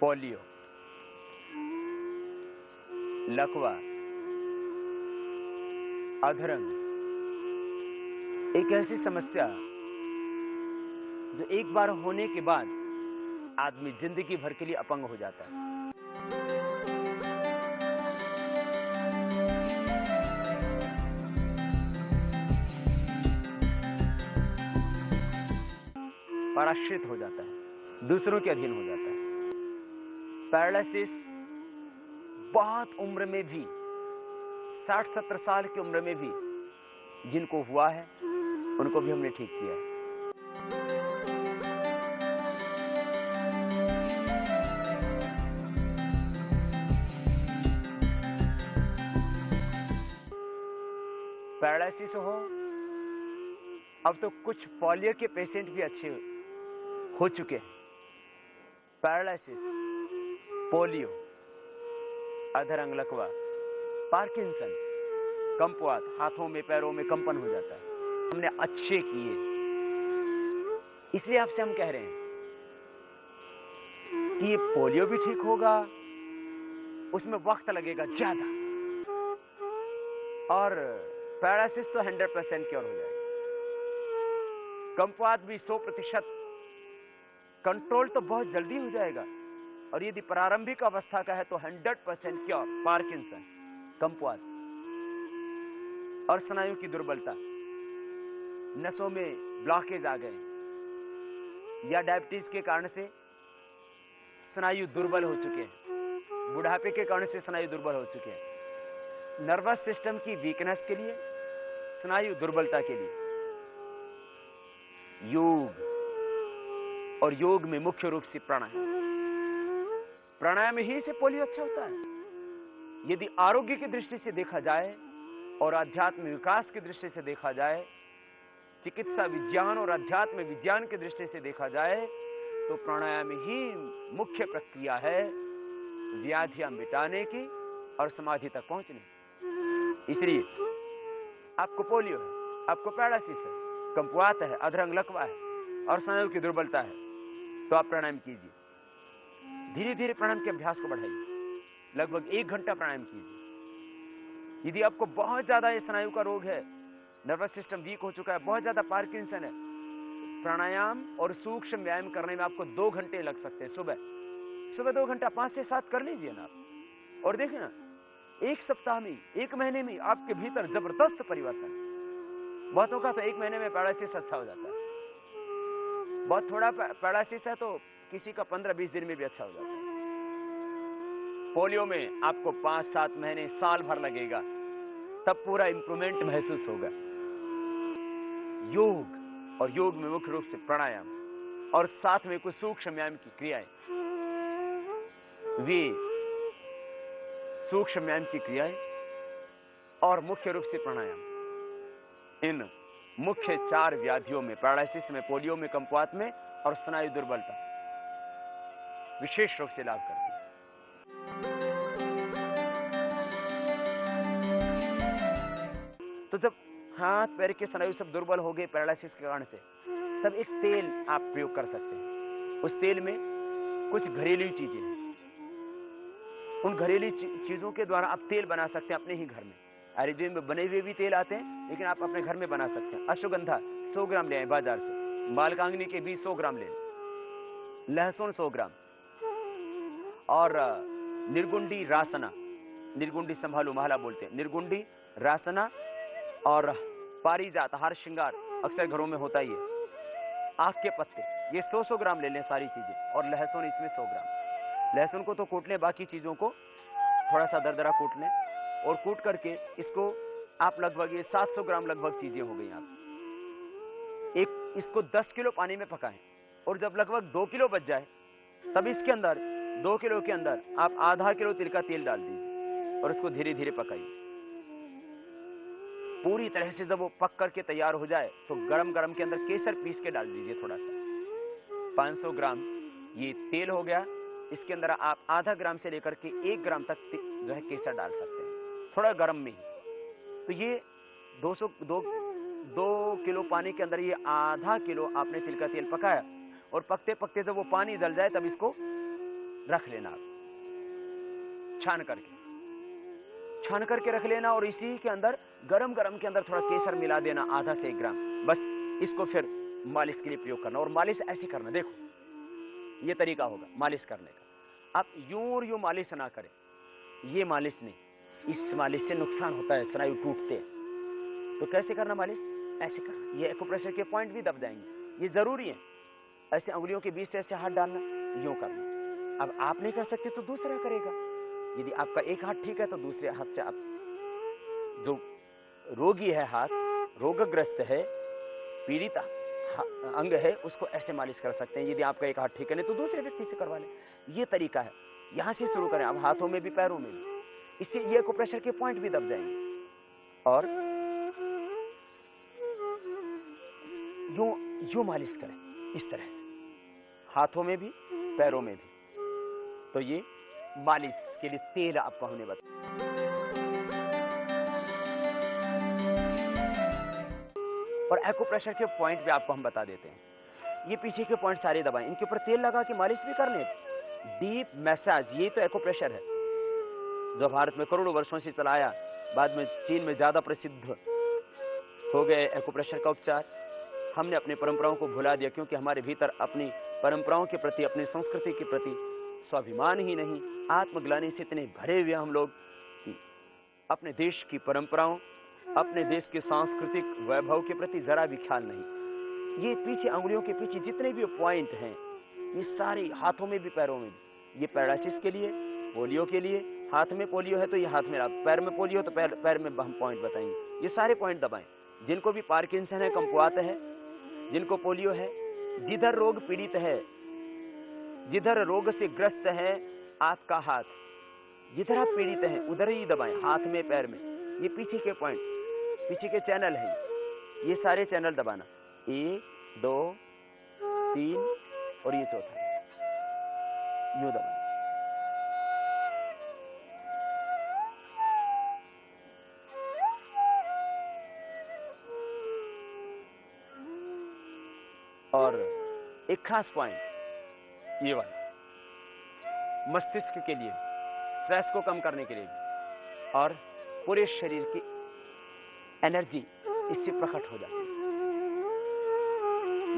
Polio, लकवा, अधरंग एक ऐसी समस्या जो एक बार होने के बाद आदमी जिंदगी भर के लिए अपंग हो जाता है। पराश्रित हो जाता है, दूसरों के अधीन हो जाता है। पैरालिसिस बहुत उम्र में भी, 60-70 साल की उम्र में भी जिनको हुआ है उनको भी हमने ठीक किया है। पैरालिसिस हो, अब तो कुछ पोलियो के पेशेंट भी अच्छे हो चुके हैं। पैरालिसिस, पोलियो, अधरंग, लकवा, पार्किंसन, कंपवात, हाथों में पैरों में कंपन हो जाता है, हमने अच्छे किए। इसलिए आपसे हम कह रहे हैं कि ये पोलियो भी ठीक होगा, उसमें वक्त लगेगा ज्यादा, और पैरालिसिस तो 100% क्योर हो जाएगा। कंपवात भी 100% कंट्रोल तो बहुत जल्दी हो जाएगा, और यदि प्रारंभिक अवस्था का है तो 100% क्योर। पार्किंसन, कंपवात और स्नायु की दुर्बलता, नसों में ब्लॉकेज आ गए या डायबिटीज के कारण से स्नायु दुर्बल हो चुके हैं, बुढ़ापे के कारण से स्नायु दुर्बल हो चुके हैं, नर्वस सिस्टम की वीकनेस के लिए, स्नायु दुर्बलता के लिए योग, और योग में मुख्य रूप से प्राणायाम। प्राणायाम ही से पोलियो अच्छा होता है। यदि आरोग्य की दृष्टि से देखा जाए और आध्यात्म विकास की दृष्टि से देखा जाए, चिकित्सा विज्ञान और अध्यात्म विज्ञान की दृष्टि से देखा जाए, तो प्राणायाम ही मुख्य प्रक्रिया है व्याधियां मिटाने की और समाधि तक पहुंचने की। इसलिए आपको पोलियो है, आपको पैरालिसिस है, कंपवात है, अधरंग, लकवा है और स्नायु की दुर्बलता है, तो आप प्राणायाम कीजिए। धीरे धीरे प्राणायाम के अभ्यास को बढ़ाइए, लगभग 1 घंटा प्राणायाम कीजिए। यदि आपको बहुत ज्यादा ये स्नायु का रोग है, नर्वस सिस्टम वीक हो चुका है, बहुत ज्यादा पार्किंसन है, प्राणायाम और सूक्ष्म व्यायाम करने में आपको 2 घंटे लग सकते हैं। सुबह 2 घंटा 5 से 7 कर लीजिए ना आप, और देखिए ना, 1 सप्ताह में, 1 महीने में आपके भीतर जबरदस्त परिवर्तन। बहुतों का तो 1 महीने में पैरालिसिस अच्छा हो जाता है, बहुत थोड़ा पैरालिसिस है तो किसी का 15-20 दिन में भी अच्छा हो जाता है। पोलियो में आपको 5-7 महीने, साल भर लगेगा, तब पूरा इंप्रूवमेंट महसूस होगा। योग, और योग में मुख्य रूप से प्राणायाम और साथ में कुछ सूक्ष्म व्यायाम की क्रियाएं, वे सूक्ष्म व्यायाम की क्रियाएं और मुख्य रूप से प्राणायाम, इन मुख्य 4 व्याधियों में, पैरालिसिस में, पोलियो में, कंपवात में और स्नायु दुर्बलता विशेष रूप से लाभ करती है। तो जब हाथ पैर के स्नायु सब दुर्बल हो गए पैरालिसिस के कारण से, तब एक तेल आप प्रयोग कर सकते हैं। उस तेल में कुछ घरेलू चीजें हैं, उन घरेलू चीजों के द्वारा आप तेल बना सकते हैं अपने ही घर में। आयुर्वेद में बने हुए भी तेल आते हैं, लेकिन आप अपने घर में बना सकते हैं। अश्वगंधा 100 ग्राम ले आए बाजार से, बालकांगनी के बीज 100 ग्राम ले, लहसुन 100 ग्राम, और निर्गुंडी रासना, निर्गुंडी संभालू महला बोलते हैं, निर्गुंडी रासना और पारिजात, हार श्रृंगार अक्सर घरों में होता ही है, आंख के पत्ते, ये 100 ग्राम ले लें सारी चीजें, और लहसुन इसमें 100 ग्राम। लहसुन को तो कूट लें, बाकी चीजों को थोड़ा सा दरदरा कूट लें, और कूट करके इसको आप लगभग, ये 700 ग्राम लगभग चीजें हो गई आप, एक इसको 10 किलो पानी में पकाएं, और जब लगभग 2 किलो बच जाए, तब इसके अंदर 2 किलो के अंदर आप आधा किलो तिल का तेल डाल दीजिए और उसको धीरे धीरे पकाइए। पूरी तरह से जब वो पक करके तैयार हो जाए, तो गरम गरम के अंदर केसर पीस के डाल दीजिए थोड़ा सा। 500 ग्राम ये तेल हो गया, इसके अंदर आप आधा ग्राम से लेकर के 1 ग्राम तक जो है केसर डाल सकते हैं, थोड़ा गर्म में ही। तो ये 2 किलो पानी के अंदर ये आधा किलो आपने तिल का तेल पकाया, और पकते पकते जब वो पानी जल जाए, तब इसको रख लेना आप, छान करके रख लेना, और इसी के अंदर गरम के अंदर थोड़ा केसर मिला देना, आधा से 1 ग्राम, बस इसको फिर मालिश के लिए प्रयोग करना। और मालिश ऐसे करना, देखो ये तरीका होगा मालिश करने का। आप यूं और यूं मालिश ना करें, ये मालिश नहीं, इस मालिश से नुकसान होता है, स्नायु टूटते हैं। तो कैसे करना मालिश? ऐसे करना, ये एक्यूप्रेशर के पॉइंट भी दब जाएंगे, ये जरूरी है। ऐसे उंगलियों के बीच से ऐसे हाथ डालना, यूं करना। अब आप नहीं कर सकते तो दूसरा करेगा। यदि आपका एक हाथ ठीक है तो दूसरे हाथ से आप, जो रोगी है, हाथ रोगग्रस्त है, पीड़ित अंग है, उसको ऐसे मालिश कर सकते हैं। यदि आपका एक हाथ ठीक है, नहीं तो दूसरे व्यक्ति से करवा लें। ये तरीका है, यहां से शुरू करें। अब हाथों में भी पैरों में भी, इससे ये एक्यूप्रेशर के पॉइंट भी दब जाएंगे। और यूं मालिश करें, इस तरह से, हाथों में भी पैरों में भी। तो ये मालिश के लिए तेल आपको हमने बताया। और एक्यूप्रेशर के पॉइंट भी आपको हम बता देते हैं। ये पीछे के पॉइंट सारे दबाएं, इनके ऊपर तेल लगा के मालिश भी कर लें। डीप मैसाज, ये तो एक्यूप्रेशर है जो भारत में करोड़ों वर्षों से चलाया, बाद में चीन में ज्यादा प्रसिद्ध हो गए एक्यूप्रेशर का उपचार। हमने अपनी परंपराओं को भुला दिया, क्योंकि हमारे भीतर अपनी परंपराओं के प्रति, अपनी संस्कृति के प्रति स्वाभिमान ही नहीं। आत्मग्लानि से इतने भरे हुए हम लोग कि अपने देश की परंपराओं, अपने देश के सांस्कृतिक वैभव के प्रति जरा भी ख्याल नहीं। ये पीछे अंगुलियों के पीछे जितने भी पॉइंट हैं, ये सारे हाथों में भी पैरों में भी। ये पैरालिसिस के लिए, पोलियो के लिए, हाथ में पोलियो है तो ये हाथ में, पैर में पोलियो तो पैर में हम पॉइंट बताएंगे। ये सारे पॉइंट दबाएं। जिनको भी पार्किंसन है, कम्पुआत है, जिनको पोलियो है, जिधर रोग पीड़ित है, जिधर रोग से ग्रस्त है आपका हाथ, जिधर आप पीड़ित हैं उधर ही दबाएं, हाथ में पैर में। ये पीछे के पॉइंट, पीछे के चैनल हैं, ये सारे चैनल दबाना, 1 2 3 और ये चौथा, यूं दबाना। और एक खास पॉइंट ये वाला, मस्तिष्क के लिए, स्ट्रेस को कम करने के लिए, और पूरे शरीर की एनर्जी इससे प्रकट हो जाती है।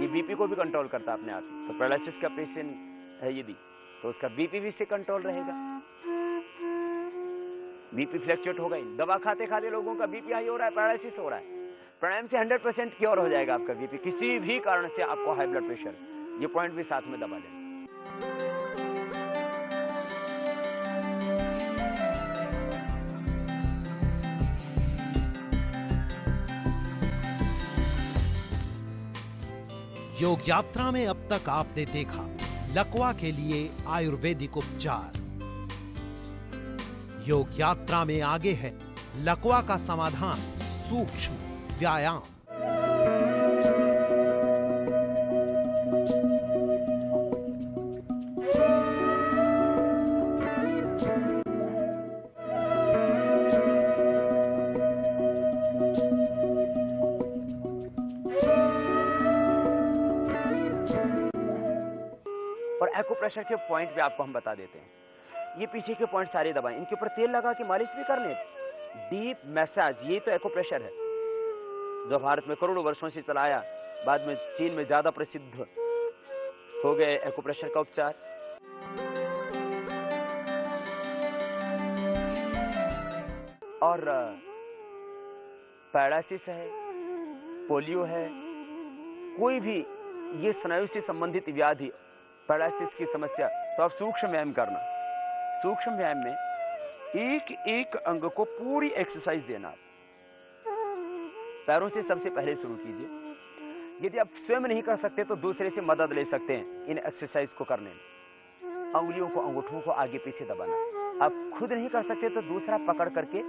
ये बीपी को भी कंट्रोल करता है अपने आप। तो पैरालिसिस का पेशेंट है यदि, तो उसका बीपी भी इससे कंट्रोल रहेगा। बीपी फ्लक्चुएट होगा ही। दवा खाते खाते लोगों का बीपी हाई हो रहा है, पैरालिसिस हो रहा है। प्राणायाम से 100% क्योर हो जाएगा आपका बीपी। किसी भी कारण से आपको हाई ब्लड प्रेशर, ये पॉइंट भी साथ में दबा लें। योग यात्रा में अब तक आपने देखा लकवा के लिए आयुर्वेदिक उपचार। योग यात्रा में आगे है लकवा का समाधान, सूक्ष्म व्यायाम। और एक्यूप्रेशर के पॉइंट भी आपको हम बता देते हैं। ये पीछे के पॉइंट सारे दबाएं, इनके ऊपर तेल लगा के मालिश भी कर लें। डीप मैसाज, ये तो एक्यूप्रेशर है जो भारत में करोड़ों वर्षों से चलाया, बाद में चीन में ज्यादा प्रसिद्ध हो गए एक्यूप्रेशर का उपचार। और पैरालिसिस है, पोलियो है, कोई भी ये स्नायु से संबंधित व्याधि, पैरालिसिस की समस्या, तो आप सूक्ष्म व्यायाम करना। सूक्ष्म व्यायाम में एक एक अंग को पूरी एक्सरसाइज देना। पैरों से सबसे पहले शुरू कीजिए। यदि आप स्वयं नहीं कर सकते तो दूसरे से मदद ले सकते हैं इन एक्सरसाइज को करने में। अंगुलियों को, अंगूठों को आगे पीछे दबाना। आप खुद नहीं कर सकते तो दूसरा पकड़ करके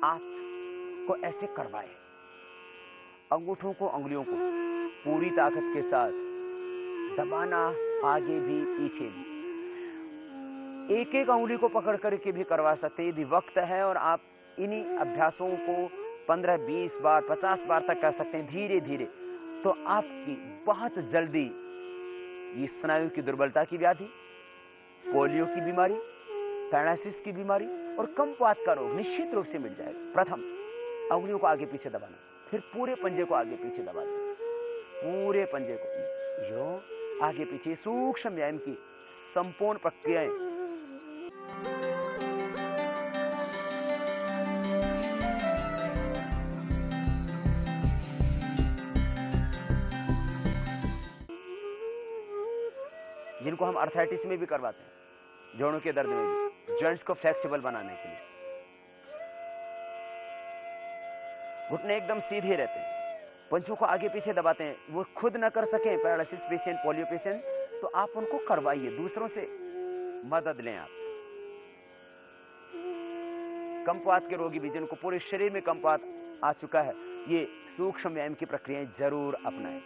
आपको ऐसे करवाए। अंगूठों को, अंगुलियों को पूरी ताकत के साथ दबाना, आगे भी पीछे भी। एक एक अंगुली को पकड़ करके भी करवा सकते हैं यदि वक्त है, और आप इन्हीं अभ्यासों को 15-20 बार, 50 बार तक कर सकते हैं धीरे धीरे। तो आपकी बहुत जल्दी ये स्नायु की दुर्बलता की व्याधि, पोलियो की बीमारी, पैरालिसिस की बीमारी और कमपात का रोग निश्चित रूप से मिट जाएगा। प्रथम अंगुलियों को आगे पीछे दबाना, फिर पूरे पंजे को आगे पीछे दबाना, पूरे पंजे को यो आगे पीछे, सूक्ष्म व्यायाम की संपूर्ण प्रक्रियाएं। जिनको हम अर्थराइटिस में भी करवाते हैं, जोड़ों के दर्द में भी, जॉइंट्स को फ्लेक्सिबल बनाने के लिए। घुटने एकदम सीधे रहते हैं, पंजों को आगे पीछे दबाते हैं। वो खुद ना कर सकें, पैरालिसिस पेशेंट, पोलियो पेशेंट, तो आप उनको करवाइए, दूसरों से मदद लें आप। कमपात के रोगी भी, जिनको पूरे शरीर में कमपात आ चुका है, ये सूक्ष्म व्यायाम की प्रक्रियाएं जरूर अपनाएं।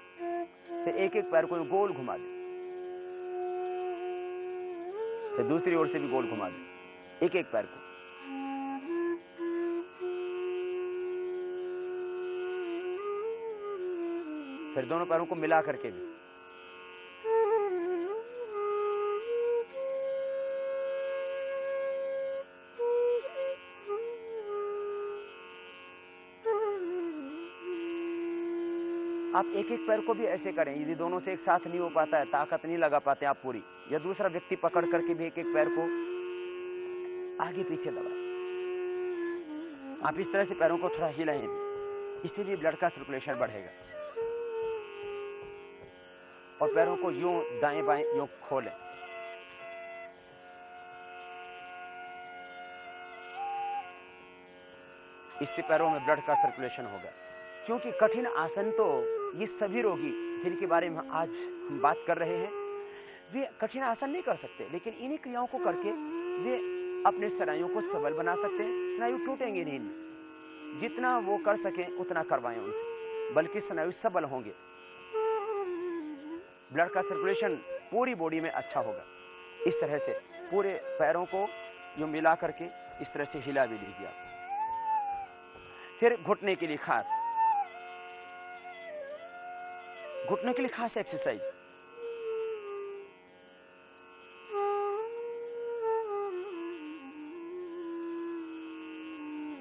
फिर एक एक पैर को गोल घुमा दें, फिर दूसरी ओर से भी गोल घुमा दें, एक एक पैर को। फिर दोनों पैरों को मिला करके भी। आप एक एक पैर को भी ऐसे करें। यदि दोनों से एक साथ नहीं हो पाता है, ताकत नहीं लगा पाते आप पूरी, या दूसरा व्यक्ति पकड़ करके भी एक एक पैर को आगे पीछे दबाएं। आप इस तरह से पैरों को थोड़ा हिलाएं, इससे भी ब्लड का सर्कुलेशन बढ़ेगा। और पैरों को यूं दाएं बाएं यूं खोलें। इससे पैरों में ब्लड का सर्कुलेशन होगा। क्योंकि कठिन आसन तो ये सभी रोगी जिनके बारे में आज हम बात कर रहे हैं, वे कठिन आसन नहीं कर सकते, लेकिन इन्हीं क्रियाओं को करके वे अपने स्नायुओं को सबल बना सकते हैं। स्नायु टूटेंगे नहीं, जितना वो कर सकें उतना करवाएं उनसे, बल्कि स्नायु सबल होंगे। ब्लड का सर्कुलेशन पूरी बॉडी में अच्छा होगा। इस तरह से पूरे पैरों को यूं मिला करके इस तरह से हिला भी लीजिए आप। फिर घुटने के लिए खास एक्सरसाइज।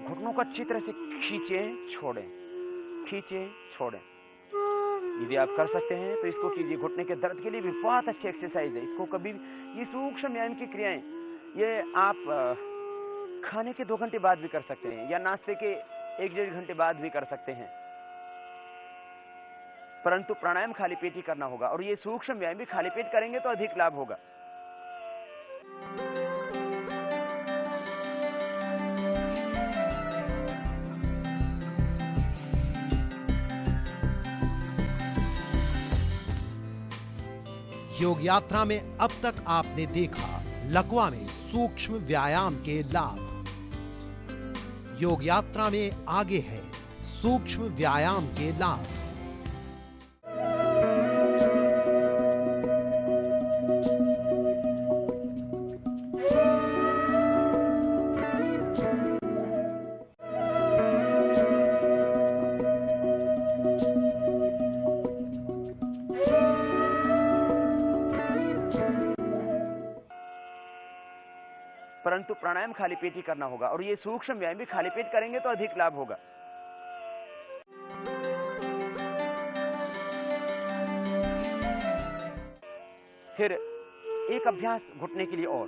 घुटनों को अच्छी तरह से खींचें छोड़ें, खींचें छोड़ें। यदि आप कर सकते हैं तो इसको कीजिए। घुटने के दर्द के लिए भी बहुत अच्छी एक्सरसाइज है। इसको कभी ये सूक्ष्म व्यायाम की क्रियाएं ये आप खाने के 2 घंटे बाद भी कर सकते हैं, या नाश्ते के 1-1.5 घंटे बाद भी कर सकते हैं। परंतु प्राणायाम खाली पेट ही करना होगा, और ये सूक्ष्म व्यायाम भी खाली पेट करेंगे तो अधिक लाभ होगा। योग यात्रा में अब तक आपने देखा लकवा में सूक्ष्म व्यायाम के लाभ। योग यात्रा में आगे है सूक्ष्म व्यायाम के लाभ। परंतु प्राणायाम खाली पेट ही करना होगा, और ये सूक्ष्म व्यायाम भी खाली पेट करेंगे तो अधिक लाभ होगा। फिर एक अभ्यास घुटने के लिए और।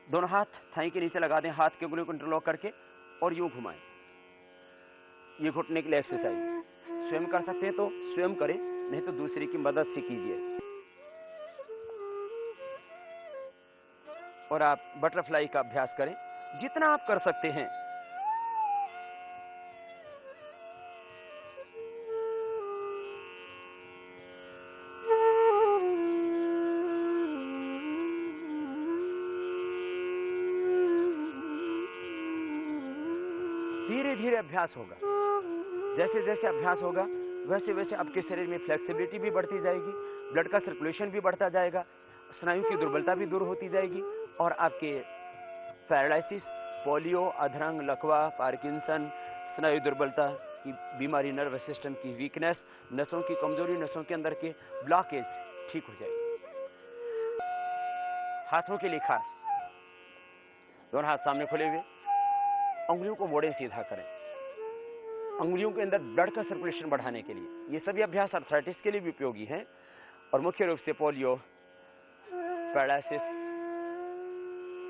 दोनों हाथ थाई के नीचे लगा दें, हाथ के उंगलियों को इंटरलॉक करके और यूं घुमाएं। ये घुटने के लिए एक्सरसाइज स्वयं कर सकते हैं तो स्वयं करें, नहीं तो दूसरे की मदद से कीजिए। और आप बटरफ्लाई का अभ्यास करें जितना आप कर सकते हैं। धीरे धीरे अभ्यास होगा। जैसे जैसे अभ्यास होगा वैसे वैसे आपके शरीर में फ्लेक्सिबिलिटी भी बढ़ती जाएगी, ब्लड का सर्कुलेशन भी बढ़ता जाएगा, स्नायु की दुर्बलता भी दूर होती जाएगी, और आपके पैरालिसिस, पोलियो, अधरंग, लकवा, पार्किंसन, स्नायु दुर्बलता की बीमारी, नर्वस सिस्टम की वीकनेस, नसों की कमजोरी, नसों के अंदर के ब्लॉकेज ठीक हो जाएगी। हाथों के लिए खास, दोनों हाथ सामने खुले हुए, उंगलियों को मोड़े सीधा करें, उंगलियों के अंदर ब्लड का सर्कुलेशन बढ़ाने के लिए। ये सभी अभ्यास आर्थराइटिस के लिए भी उपयोगी हैं और मुख्य रूप से पोलियो, पैरालिसिस,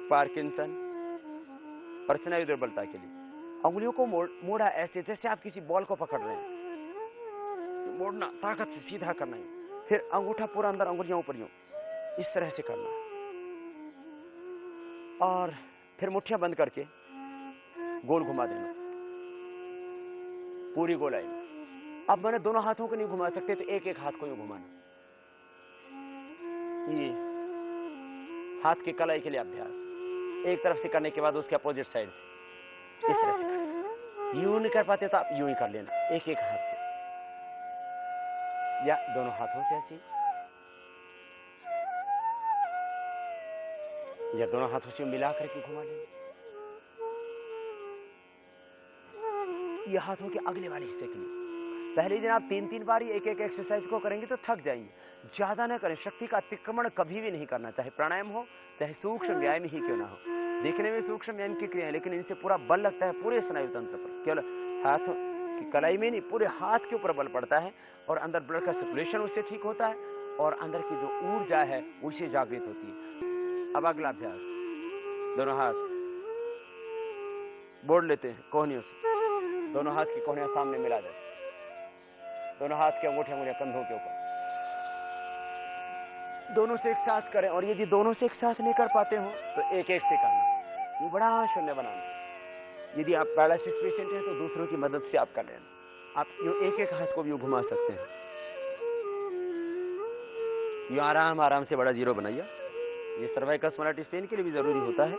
पार्किंसन और स्नायु दुर्बलता के लिए। उंगलियों को मोड़ा ऐसे जैसे आप किसी बॉल को पकड़ रहे हैं, मोड़ना, ताकत से सीधा करना है, फिर अंगूठा पूरा अंदर, उंगलियां ऊपर यूं, इस तरह से करना, और फिर मुट्ठियां बंद करके गोल घुमा देना पूरी गोलाई में। अब मैंने दोनों हाथों को नहीं घुमा सकते तो एक एक हाथ को यूं घुमाना। ये हाथ की कलाई के लिए अभ्यास, एक तरफ से करने के बाद उसके अपोजिट साइड से इस तरह से करना। यूं नहीं कर पाते तो आप यूं ही कर लेना, एक एक हाथ से या दोनों हाथों से ऐसे, या दोनों हाथों से मिला करके घुमा लेना। यह हाथों के अगले वाले हिस्से के लिए पहले दिन आप 3-3 बार एक एक एक्सरसाइज को करेंगे तो थक जाएंगे। ज्यादा ना करें, शक्ति का अतिक्रमण कभी भी नहीं करना, चाहे प्राणायाम हो चाहे सूक्ष्म व्यायाम ही क्यों ना हो। देखने में सूक्ष्म व्यायाम की क्रिया है लेकिन इनसे पूरा बल लगता है पूरे स्नायु तंत्र पर, केवल हाथ की कलाई में नहीं, पूरे हाथ के ऊपर बल पड़ता है और अंदर ब्लड का सर्कुलेशन उससे ठीक होता है और अंदर की जो ऊर्जा है उससे जागृत होती है। अब अगला अभ्यास, दोनों हाथ बोड़ लेते हैं कोहनियों से, दोनों हाथ की कोहनियां सामने मिला देते, दोनों हाथ के अंगूठे अंगुलियां कंधों के ऊपर, दोनों से एक साथ करें। और यदि दोनों से एक साथ नहीं कर पाते हो तो एक एक से करना, ये बड़ा शून्य बनाना। यदि आप पैरालिसिस पेशेंट हैं तो दूसरों की मदद से आप कर लेना। आप यूं एक एक हाथ को भी घुमा सकते हैं, यूं आराम आराम से बड़ा जीरो बनाइए। ये सर्वाइकल स्पॉन्डिलाइटिस पेन के लिए भी जरूरी होता है,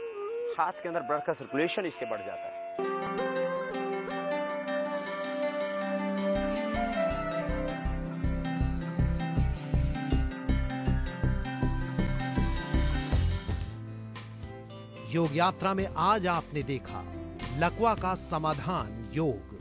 हाथ के अंदर ब्लड का सर्कुलेशन इससे बढ़ जाता है। योग यात्रा में आज आपने देखा लकवा का समाधान योग।